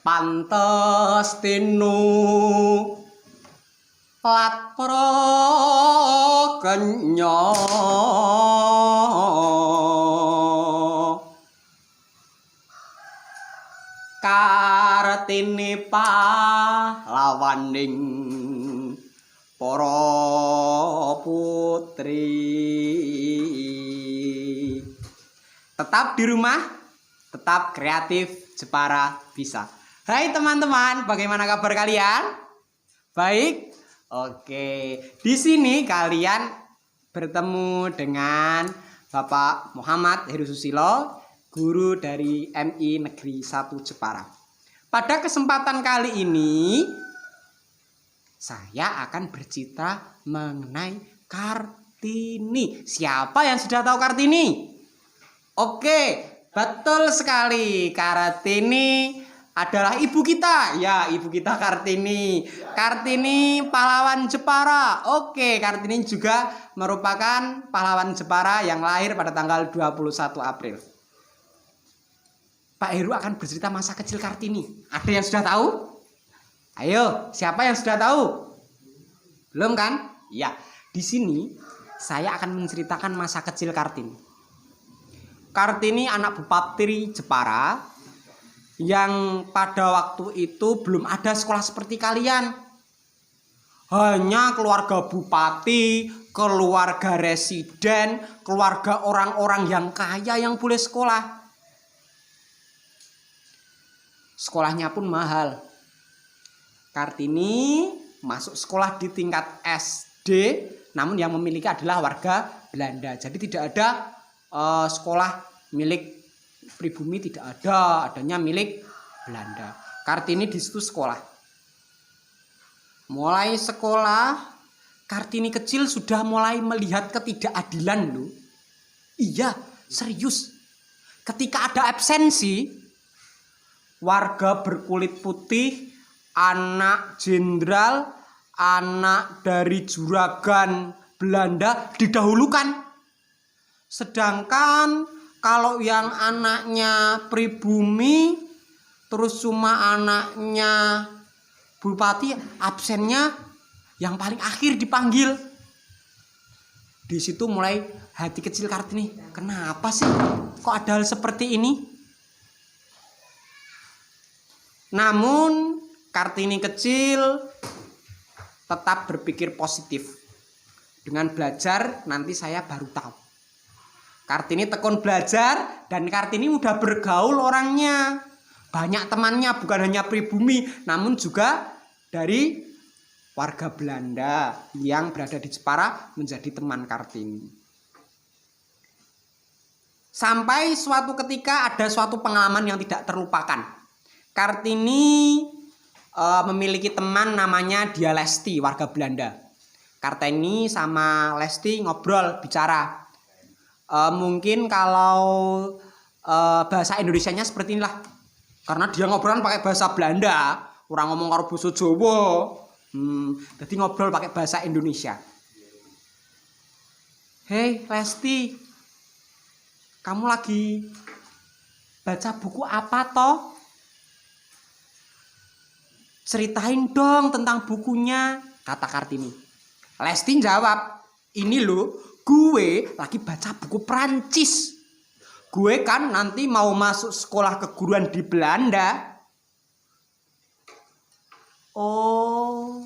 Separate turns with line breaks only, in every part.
pantes tinu latpro kenya kartini pahlawaning para putri. Tetap di rumah, tetap kreatif, Jepara bisa. Hai teman-teman, bagaimana kabar kalian? Baik? Oke. Di sini kalian bertemu dengan Bapak Muhammad Heru Susilo, guru dari MI Negeri 1 Jepara. Pada kesempatan kali ini saya akan bercerita mengenai Kartini. Siapa yang sudah tahu Kartini? Oke, betul sekali. Kartini adalah ibu kita. Ya, ibu kita Kartini. Kartini pahlawan Jepara. Oke, Kartini juga merupakan pahlawan Jepara yang lahir pada tanggal 21 April. Pak Heru akan bercerita masa kecil Kartini. Ada yang sudah tahu? Ayo, siapa yang sudah tahu? Belum kan? Ya, di sini saya akan menceritakan masa kecil Kartini. Kartini anak Bupati Jepara yang pada waktu itu belum ada sekolah seperti kalian. Hanya keluarga bupati, keluarga residen, keluarga orang-orang yang kaya yang boleh sekolah. Sekolahnya pun mahal. Kartini masuk sekolah di tingkat SD, namun yang memiliki adalah warga Belanda. Jadi tidak ada sekolah milik pribumi, tidak ada, adanya milik Belanda. Kartini di situ sekolah. Mulai sekolah, Kartini kecil sudah mulai melihat ketidakadilan loh. Iya, serius. Ketika ada absensi, warga berkulit putih, anak jenderal, anak dari juragan Belanda didahulukan. Sedangkan kalau yang anaknya pribumi, terus cuma anaknya bupati, absennya yang paling akhir dipanggil. Di situ mulai hati kecil Kartini, kenapa sih kok ada hal seperti ini? Namun Kartini kecil tetap berpikir positif. Dengan belajar nanti saya baru tahu. Kartini tekun belajar dan Kartini udah bergaul orangnya. Banyak temannya, bukan hanya pribumi, namun juga dari warga Belanda yang berada di Jepara menjadi teman Kartini. Sampai suatu ketika ada suatu pengalaman yang tidak terlupakan. Kartini memiliki teman namanya dia Lesti, warga Belanda. Kartini sama Lesti ngobrol, bicara. Mungkin kalau bahasa Indonesianya seperti inilah. Karena dia ngobrol pakai bahasa Belanda, orang ngomong karo basa Jawa. Jadi ngobrol pakai bahasa Indonesia. Hei Lesti, kamu lagi baca buku apa toh? Ceritain dong tentang bukunya, kata Kartini. Lesti jawab, ini loh, gue lagi baca buku Prancis. Gue kan nanti mau masuk sekolah keguruan di Belanda. Oh,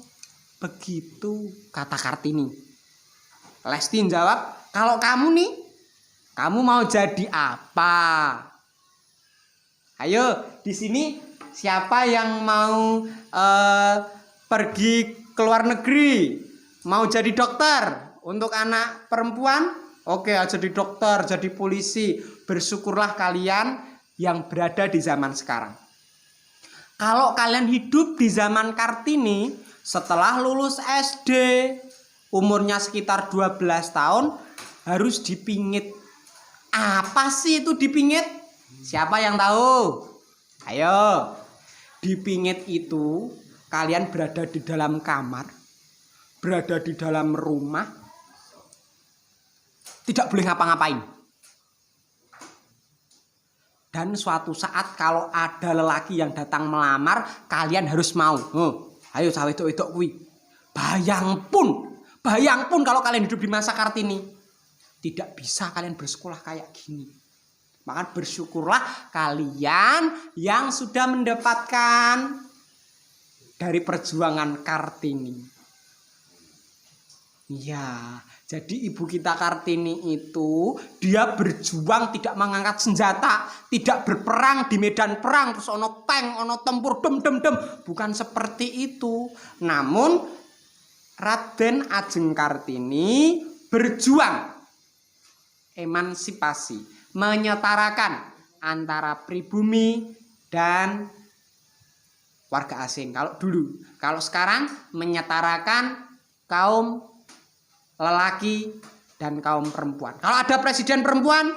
begitu, kata Kartini. Lesti jawab, kalau kamu nih, kamu mau jadi apa? Ayo, di sini siapa yang mau pergi ke luar negeri? Mau jadi dokter? Untuk anak perempuan? Oke, jadi dokter, jadi polisi. Bersyukurlah kalian yang berada di zaman sekarang. Kalau kalian hidup di zaman Kartini, setelah lulus SD, umurnya sekitar 12 tahun, harus dipingit. Apa sih itu dipingit? Siapa yang tahu? Ayo. Dipingit itu kalian berada di dalam kamar, berada di dalam rumah, tidak boleh ngapa-ngapain. Dan suatu saat kalau ada lelaki yang datang melamar, kalian harus mau. Ayo cawe wedok kuwi. Bayang pun kalau kalian hidup di masa Kartini, tidak bisa kalian bersekolah kayak gini. Maka bersyukurlah kalian yang sudah mendapatkan dari perjuangan Kartini. Ya, jadi ibu kita Kartini itu dia berjuang tidak mengangkat senjata, tidak berperang di medan perang terus ono tank, ono tempur dem. Bukan seperti itu. Namun Raden Ajeng Kartini berjuang emansipasi, menyetarakan antara pribumi dan warga asing. Kalau dulu, kalau sekarang menyetarakan kaum lelaki dan kaum perempuan. Kalau ada presiden perempuan,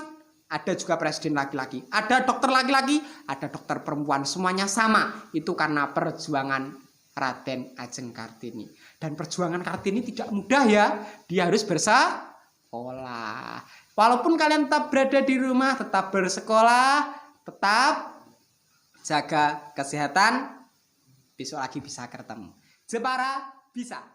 ada juga presiden laki-laki. Ada dokter laki-laki, ada dokter perempuan. Semuanya sama. Itu karena perjuangan Raden Ajeng Kartini. Dan perjuangan Kartini tidak mudah ya. Dia harus bersekolah. Walaupun kalian tetap berada di rumah, tetap bersekolah, tetap jaga kesehatan. Besok lagi bisa ketemu. Jepara bisa.